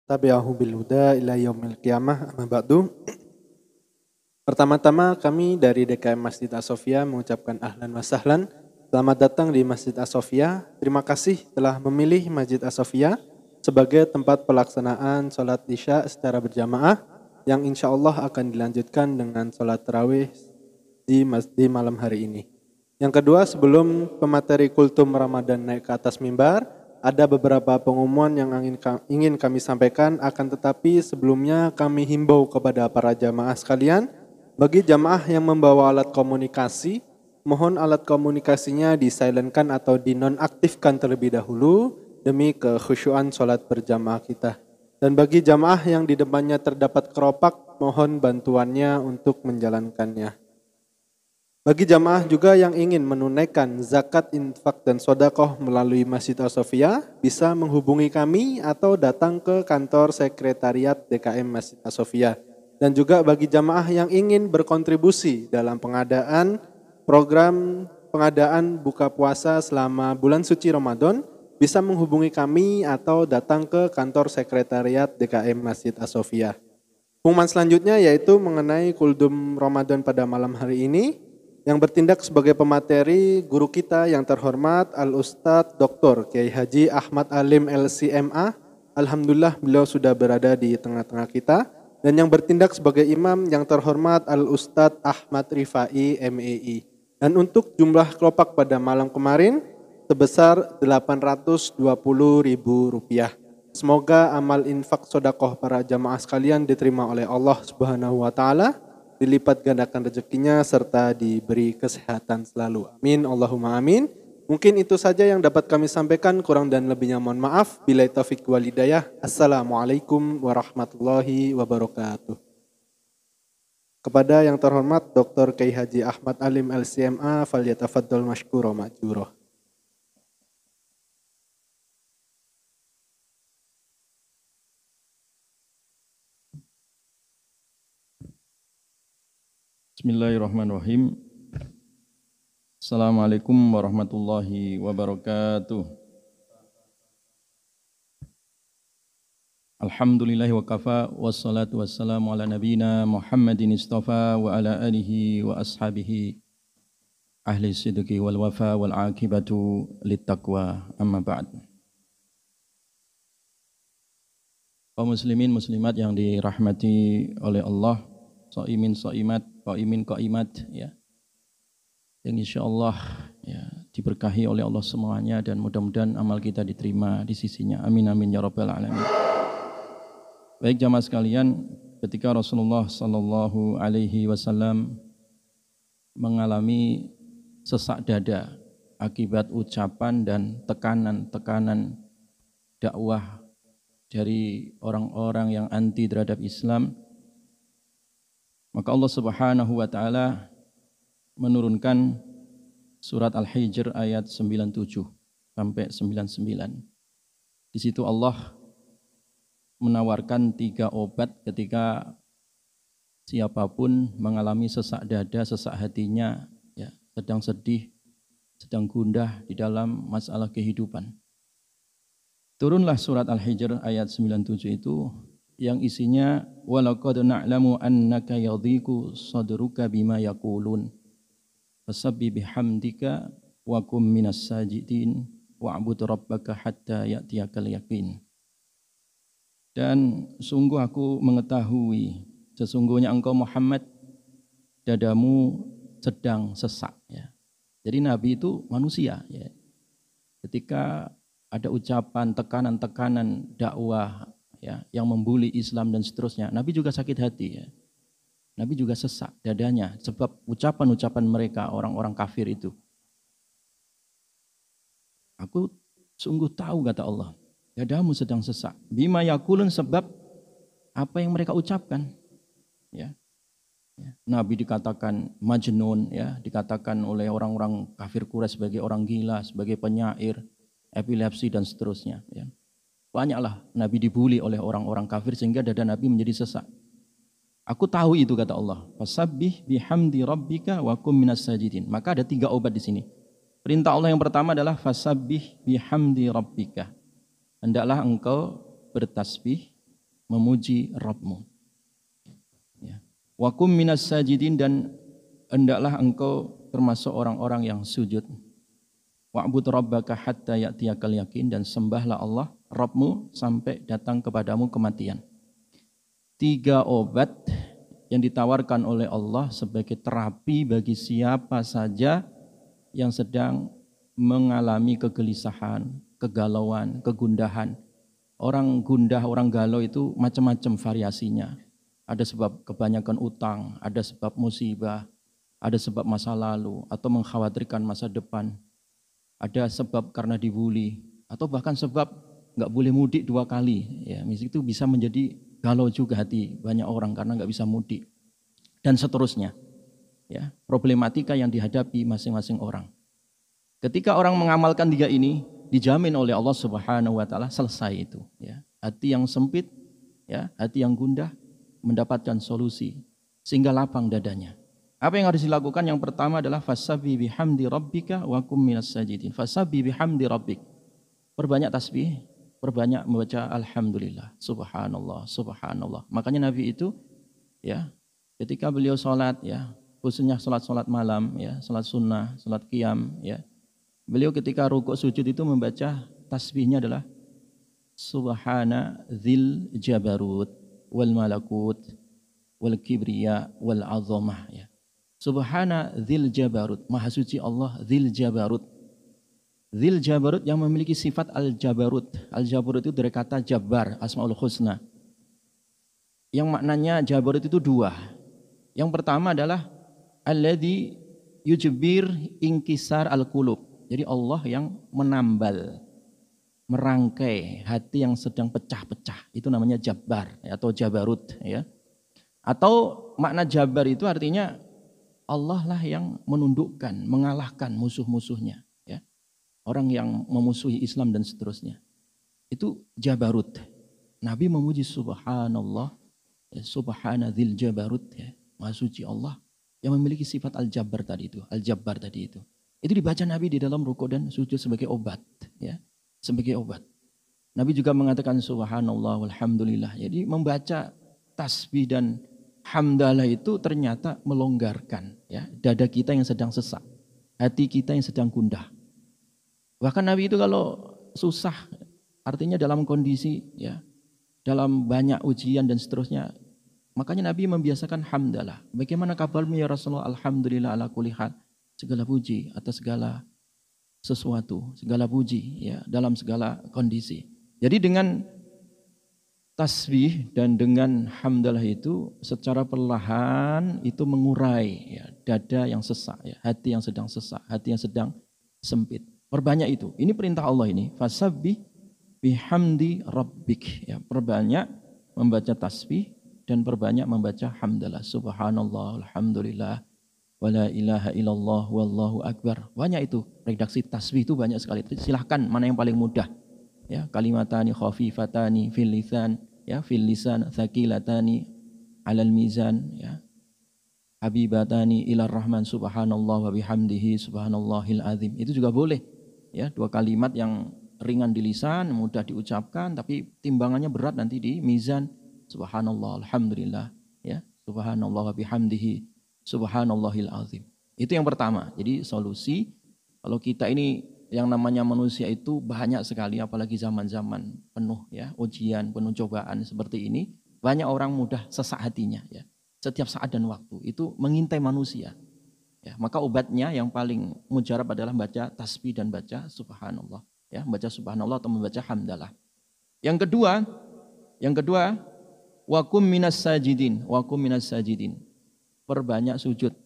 tabi'ahu bil huda ila yaumil qiyamah, amma ba'du. Pertama-tama kami dari DKM Masjid As-Sofia mengucapkan ahlan wa sahlan. Selamat datang di Masjid As-Sofia. Terima kasih telah memilih Masjid As-Sofia sebagai tempat pelaksanaan sholat isya secara berjamaah yang insya Allah akan dilanjutkan dengan sholat tarawih di malam hari ini. Yang kedua, sebelum pemateri kultum Ramadan naik ke atas mimbar, ada beberapa pengumuman yang ingin kami sampaikan, akan tetapi sebelumnya kami himbau kepada para jamaah sekalian, bagi jamaah yang membawa alat komunikasi, mohon alat komunikasinya disilentkan atau dinonaktifkan terlebih dahulu demi kekhusyuan sholat berjamaah kita. Dan bagi jamaah yang di depannya terdapat keropak, mohon bantuannya untuk menjalankannya. Bagi jamaah juga yang ingin menunaikan zakat, infak, dan sodakoh melalui Masjid As-Sofia, bisa menghubungi kami atau datang ke kantor sekretariat DKM Masjid As-Sofia. Dan juga bagi jamaah yang ingin berkontribusi dalam pengadaan program pengadaan buka puasa selama bulan suci Ramadan, bisa menghubungi kami atau datang ke kantor sekretariat DKM Masjid As-Sofia. Pengumuman selanjutnya yaitu mengenai kuldum Ramadan pada malam hari ini. Yang bertindak sebagai pemateri guru kita yang terhormat Al-Ustadz Dr. Kiai Haji Ahmad Alim LCMA. Alhamdulillah beliau sudah berada di tengah-tengah kita. Dan yang bertindak sebagai imam yang terhormat Al-Ustadz Ahmad Rifai MEI. Dan untuk jumlah kelopak pada malam kemarin sebesar Rp820.000. Semoga amal infak sodakoh para jamaah sekalian diterima oleh Allah Subhanahu wa Ta'ala, dilipat gandakan rezekinya serta diberi kesehatan selalu. Amin, Allahumma amin. Mungkin itu saja yang dapat kami sampaikan, kurang dan lebihnya mohon maaf. Billahi taufiq wal hidayah. Assalamualaikum warahmatullahi wabarakatuh. Kepada yang terhormat Dr. Kiai Haji Ahmad Alim LCMA, falyatafaddal mashkura ma'jura. Bismillahirrahmanirrahim. Assalamualaikum warahmatullahi wabarakatuh. Alhamdulillahi wa kafa, wassalatu wassalamu ala nabina Muhammadin istafa wa ala alihi wa ashabihi ahli sidqi wal wafa wal akibatu littaqwa, amma ba'd. Kaum muslimin muslimat yang dirahmati oleh Allah, shaimin shaimat, qaimin qaimat, ya, yang insyaallah ya diberkahi oleh Allah semuanya, dan mudah-mudahan amal kita diterima di sisinya. Amin amin ya rabbal alamin. Baik jamaah sekalian, ketika Rasulullah sallallahu alaihi wasallam mengalami sesak dada akibat ucapan dan tekanan-tekanan dakwah dari orang-orang yang anti terhadap Islam, maka Allah Subhanahu wa Ta'ala menurunkan surat Al-Hijr ayat 97 sampai 99. Di situ Allah menawarkan 3 obat ketika siapapun mengalami sesak dada, sesak hatinya, ya, sedang sedih, sedang gundah di dalam masalah kehidupan. Turunlah surat Al-Hijr ayat 97 itu, yang isinya walaqad na'lamu annaka yadhiqu sadruka bima yaqulun fasabbih bihamdika wa kum minas sajidin wa'bud rabbaka hatta ya'tiyakal yaqin. Dan sungguh aku mengetahui sesungguhnya engkau Muhammad dadamu sedang sesak, ya. Jadi Nabi itu manusia, ya. Ketika ada ucapan tekanan-tekanan dakwah, ya, yang membuli Islam dan seterusnya, Nabi juga sakit hati, ya. Nabi juga sesak dadanya sebab ucapan-ucapan mereka orang-orang kafir itu. Aku sungguh tahu, kata Allah, dadamu sedang sesak. Bima yakulun, sebab apa yang mereka ucapkan, ya. Nabi dikatakan majnun, ya, dikatakan oleh orang-orang kafir Quraisy sebagai orang gila, sebagai penyair, epilepsi dan seterusnya, ya. Banyaklah Nabi dibuli oleh orang-orang kafir sehingga dada Nabi menjadi sesak. Aku tahu itu, kata Allah. Fasabbih bihamdi rabbika wa kum minas sajidin. Maka ada 3 obat di sini. Perintah Allah yang pertama adalah fasabbih bihamdi rabbika. Hendaklah engkau bertasbih memuji Rabbmu. Ya. Wa kum minas sajidin, dan hendaklah engkau termasuk orang-orang yang sujud. Wa'bud rabbaka hatta ya'tiyakal yakin, dan sembahlah Allah Rabbmu sampai datang kepadamu kematian. 3 obat yang ditawarkan oleh Allah sebagai terapi bagi siapa saja yang sedang mengalami kegelisahan, kegalauan, kegundahan. Orang gundah, orang galau itu macam-macam variasinya. Ada sebab kebanyakan utang, ada sebab musibah, ada sebab masa lalu atau mengkhawatirkan masa depan. Ada sebab karena dibully, atau bahkan sebab nggak boleh mudik 2 kali. Ya, itu bisa menjadi galau juga hati banyak orang karena nggak bisa mudik. Dan seterusnya. Ya, problematika yang dihadapi masing-masing orang. Ketika orang mengamalkan 3 ini, dijamin oleh Allah Subhanahu wa taala selesai itu. Ya. Hati yang sempit, ya, hati yang gundah mendapatkan solusi sehingga lapang dadanya. Apa yang harus dilakukan? Yang pertama adalah fasabbi bihamdi rabbika wa kum minas sajidin. Fasabbi bihamdi rabbik. Perbanyak tasbih, perbanyak membaca alhamdulillah, subhanallah, subhanallah. Makanya Nabi itu ya, ketika beliau salat ya, khususnya salat malam ya, salat sunnah, salat qiyam ya. Beliau ketika rukuk sujud itu membaca tasbihnya adalah subhana dzil jabarut wal malakut wal kibriya wal azamah ya. Subhana dzil jabarut, maha suci Allah dzil jabarut. Dzil jabarut yang memiliki sifat al-jabarut. Al-jabarut itu dari kata jabar, asmaul husna. Yang maknanya jabarut itu 2. Yang pertama adalah alladzi yujbir inkisar al-qulub. Jadi Allah yang menambal, merangkai hati yang sedang pecah-pecah. Itu namanya jabar atau jabarut ya. Atau makna jabar itu artinya Allah lah yang menundukkan, mengalahkan musuh-musuhnya. Ya. Orang yang memusuhi Islam dan seterusnya. Itu jabarut. Nabi memuji subhanallah, ya, subhana dzil jabarut, ya, maha suci Allah yang memiliki sifat al-jabbar tadi itu, al-jabbar tadi itu. Itu dibaca Nabi di dalam rukuk dan sujud sebagai obat, ya, sebagai obat. Nabi juga mengatakan subhanallah walhamdulillah. Jadi membaca tasbih dan hamdalah itu ternyata melonggarkan ya dada kita yang sedang sesak, hati kita yang sedang gundah. Bahkan Nabi itu kalau susah, artinya dalam kondisi ya, dalam banyak ujian dan seterusnya, makanya Nabi membiasakan hamdalah. Bagaimana kabarmu ya Rasulullah? Alhamdulillah ala kulli hal. Segala puji atas segala sesuatu, segala puji ya dalam segala kondisi. Jadi dengan tasbih dan dengan hamdalah itu secara perlahan itu mengurai ya, dada yang sesak ya, hati yang sedang sesak, hati yang sedang sempit. Perbanyak itu. Ini perintah Allah ini. Fasabbih bihamdi rabbik ya, perbanyak membaca tasbih dan perbanyak membaca hamdalah. Subhanallah, alhamdulillah, wala ilaha illallah, wallahu akbar. Banyak itu. Redaksi tasbih itu banyak sekali. Silahkan mana yang paling mudah. Ya, kalimatani khafifatani fil lisan, ya, fil lisan thaqilatani alal mizan, ya, habibatani ilar rahman subhanallah wa bihamdihi subhanallahil azim. Itu juga boleh, ya, 2 kalimat yang ringan di lisan, mudah diucapkan, tapi timbangannya berat nanti di mizan. Subhanallah, alhamdulillah, ya, subhanallah wa bihamdihi subhanallahil azim. Itu yang pertama. Jadi solusi kalau kita ini yang namanya manusia itu banyak sekali, apalagi zaman-zaman penuh ya ujian, penuh cobaan seperti ini, banyak orang mudah sesak hatinya ya. Setiap saat dan waktu itu mengintai manusia. Ya, maka obatnya yang paling mujarab adalah baca tasbih dan baca subhanallah, ya, baca subhanallah atau membaca hamdalah. Yang kedua, wakum minas sajidin, wakum minas sajidin. Perbanyak sujud.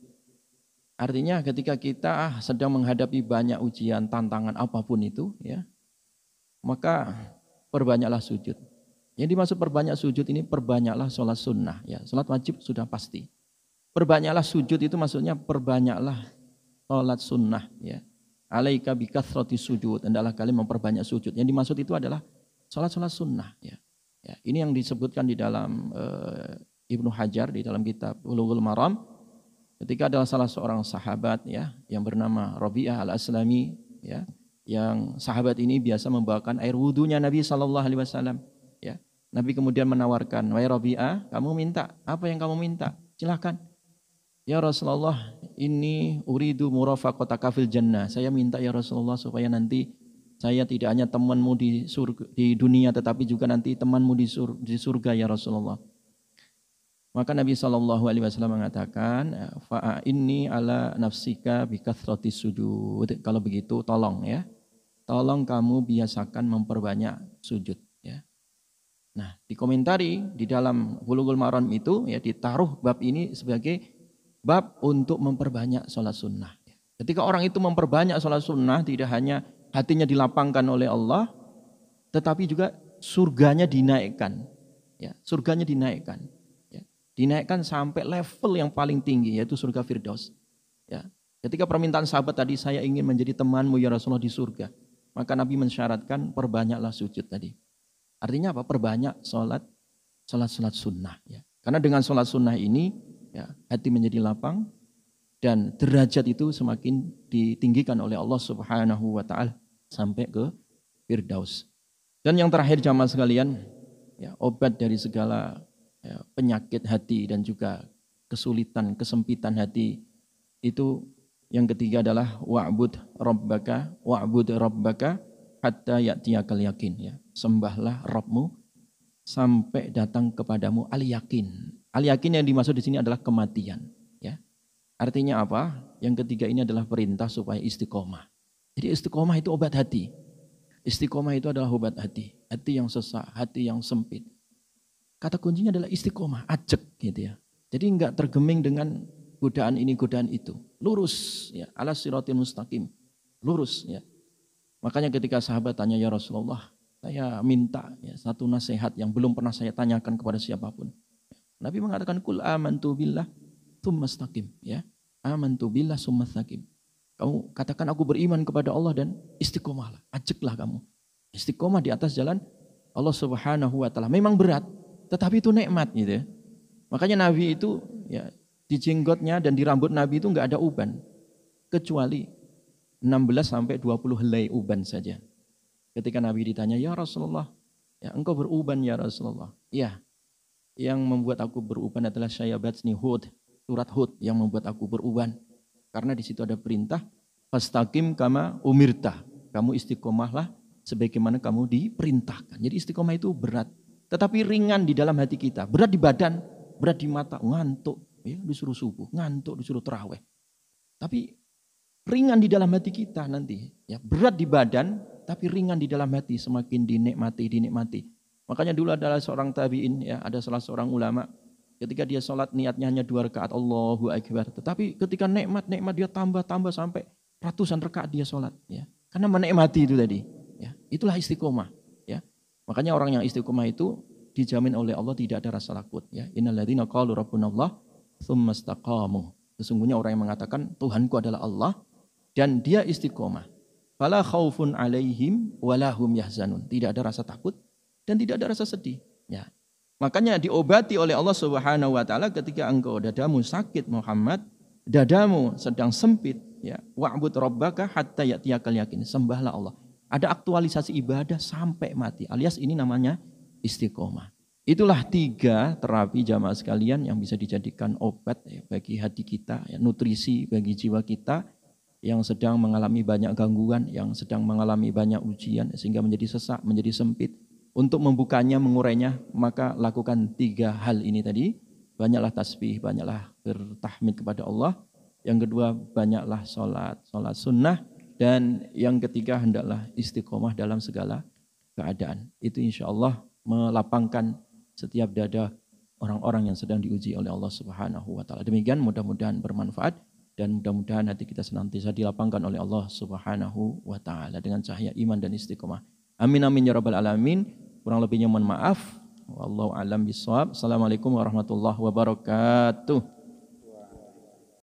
Artinya ketika kita sedang menghadapi banyak ujian, tantangan apapun itu, ya, maka perbanyaklah sujud. Yang dimaksud perbanyak sujud ini perbanyaklah sholat sunnah. Ya, sholat wajib sudah pasti. Perbanyaklah sujud itu maksudnya perbanyaklah sholat sunnah. Ya. Alaika bikathrati sujud. Hendaklah kalian memperbanyak sujud. Yang dimaksud itu adalah sholat sunnah. Ya. Ya, ini yang disebutkan di dalam Ibnu Hajar di dalam kitab Bulughul Maram. Ketika adalah salah seorang sahabat ya yang bernama Rabi'ah al-Aslami ya, yang sahabat ini biasa membawakan air wudunya Nabi SAW ya. Nabi kemudian menawarkan, wahai Rabi'ah, kamu minta, apa yang kamu minta? Silahkan. Ya Rasulullah, ini uridu murafaqataka fil jannah. Saya minta ya Rasulullah supaya nanti saya tidak hanya temanmu di dunia, tetapi juga nanti temanmu di surga ya Rasulullah. Maka Nabi SAW mengatakan, fa'inni ala nafsika bikathrati sujud. Kalau begitu tolong ya, tolong kamu biasakan memperbanyak sujud. Ya. Nah, dikomentari di dalam Bulughul Maram itu ya ditaruh bab ini sebagai bab untuk memperbanyak sholat sunnah. Ketika orang itu memperbanyak sholat sunnah, tidak hanya hatinya dilapangkan oleh Allah, tetapi juga surganya dinaikkan. Ya, surganya dinaikkan. Ya, dinaikkan sampai level yang paling tinggi, yaitu surga Firdaus. Ya, ketika permintaan sahabat tadi, saya ingin menjadi temanmu ya Rasulullah di surga. Maka Nabi mensyaratkan perbanyaklah sujud tadi. Artinya apa? Perbanyak sholat sunnah. Ya. Karena dengan sholat sunnah ini, ya, hati menjadi lapang dan derajat itu semakin ditinggikan oleh Allah Subhanahu wa taala sampai ke Firdaus. Dan yang terakhir jamaah sekalian, ya, obat dari segala ya, penyakit hati dan juga kesulitan, kesempitan hati itu yang ketiga adalah wa'bud rabbaka hatta ya'tiyakal yakin, ya. Sembahlah Rabbmu sampai datang kepadamu al-yakin. Al-yakin yang dimaksud di sini adalah kematian. Ya. Artinya apa? Yang ketiga ini adalah perintah supaya istiqomah. Jadi istiqomah itu obat hati. Istiqomah itu adalah obat hati. Hati yang sesak, hati yang sempit. Kata kuncinya adalah istiqomah, ajek gitu ya. Jadi enggak tergeming dengan godaan ini, godaan itu. Lurus, ya, ala siratil mustaqim. Lurus, ya. Makanya ketika sahabat tanya, ya Rasulullah, saya minta ya, satu nasihat yang belum pernah saya tanyakan kepada siapapun. Nabi mengatakan kul amantu billah tsumastaqim, ya. Amantu billah tsumastaqim. Kamu katakan aku beriman kepada Allah dan istiqomahlah, ajeklah kamu. Istiqomah di atas jalan Allah Subhanahu wa taala. Memang berat, tetapi itu nikmat gitu ya. Makanya Nabi itu ya di jenggotnya dan di rambut Nabi itu enggak ada uban kecuali 16 sampai 20 helai uban saja. Ketika Nabi ditanya, "Ya Rasulullah, ya engkau beruban ya Rasulullah?" "Iya. Yang membuat aku beruban adalah syayabatsni Hud, surat Hud yang membuat aku beruban. Karena di situ ada perintah, fastaqim kama umirta. Kamu istiqomahlah sebagaimana kamu diperintahkan." Jadi istiqomah itu berat, tetapi ringan di dalam hati kita. Berat di badan, berat di mata, ngantuk, ya, disuruh subuh, ngantuk, disuruh tarawih. Tapi ringan di dalam hati kita nanti, ya, berat di badan, tapi ringan di dalam hati, semakin dinikmati. Makanya dulu adalah seorang tabi'in, ya, ada salah seorang ulama, ketika dia sholat niatnya hanya 2 rakaat, Allahu Akbar. Tetapi ketika nikmat dia tambah sampai ratusan rakaat dia sholat, ya. Karena menikmati itu tadi, ya. Itulah istiqomah, ya. Makanya orang yang istiqomah itu dijamin oleh Allah tidak ada rasa takut, ya. Innalladzina qalu rabbunallah tsumma istaqamu. Sesungguhnya orang yang mengatakan Tuhanku adalah Allah dan dia istiqomah. Fala khaufun alaihim walahum yahzanun. Tidak ada rasa takut dan tidak ada rasa sedih. Ya. Makanya diobati oleh Allah Subhanahu wa taala ketika engkau dadamu sakit Muhammad, dadamu sedang sempit, ya. Wa'bud rabbaka hatta ya'tiyakal yakin. Sembahlah Allah. Ada aktualisasi ibadah sampai mati. Alias ini namanya istiqomah. Itulah 3 terapi jamaah sekalian yang bisa dijadikan obat, ya, bagi hati kita, ya, nutrisi bagi jiwa kita yang sedang mengalami banyak gangguan, yang sedang mengalami banyak ujian sehingga menjadi sesak, menjadi sempit. Untuk membukanya, mengurainya, maka lakukan 3 hal ini tadi. Banyaklah tasbih, banyaklah bertahmid kepada Allah. Yang kedua, banyaklah sholat sunnah. Dan yang ketiga, hendaklah istiqomah dalam segala keadaan. Itu insya Allah melapangkan setiap dada orang-orang yang sedang diuji oleh Allah Subhanahu wa taala. Demikian, mudah-mudahan bermanfaat dan mudah-mudahan hati kita senantiasa dilapangkan oleh Allah Subhanahu wa taala dengan cahaya iman dan istiqomah. Amin amin ya rabbal alamin. Kurang lebihnya mohon maaf. Wallahu a'lam bishawab. Assalamualaikum warahmatullahi wabarakatuh.